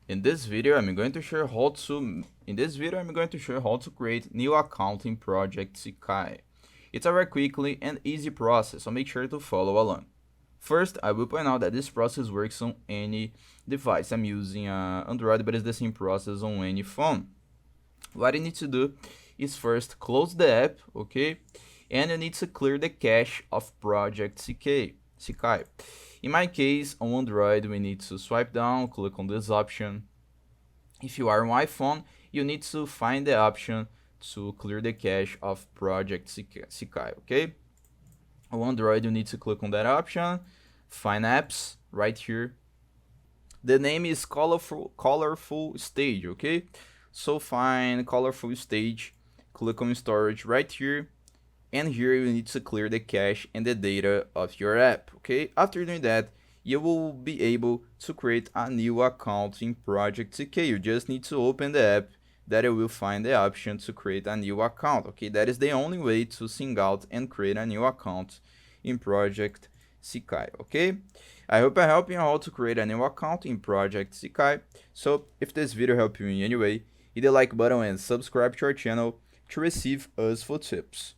In this video, I'm going to show how to create new account in project Sekai. It's a very quickly and easy process, so make sure to follow along. First, I will point out that this process works on any device. I'm using Android, but it's the same process on any phone. What you need to do is first close the app, okay? And you need to clear the cache of project Sekai. In my case, on Android, we need to swipe down, click on this option. If you are on iPhone, you need to find the option to clear the cache of project Sekai, okay? On Android, you need to click on that option, find apps right here. The name is colorful stage, okay? So find colorful stage, click on storage right here, and here you need to clear the cache and the data of your app, okay? After doing that, you will be able to create a new account in project CK. You just need to open the app, that you will find the option to create a new account, okay? That is the only way to sing out and create a new account in project Sekai, okay? I hope I helped you how to create a new account in project Sekai. So if this video helped you in any way, hit the like button and subscribe to our channel to receive useful tips.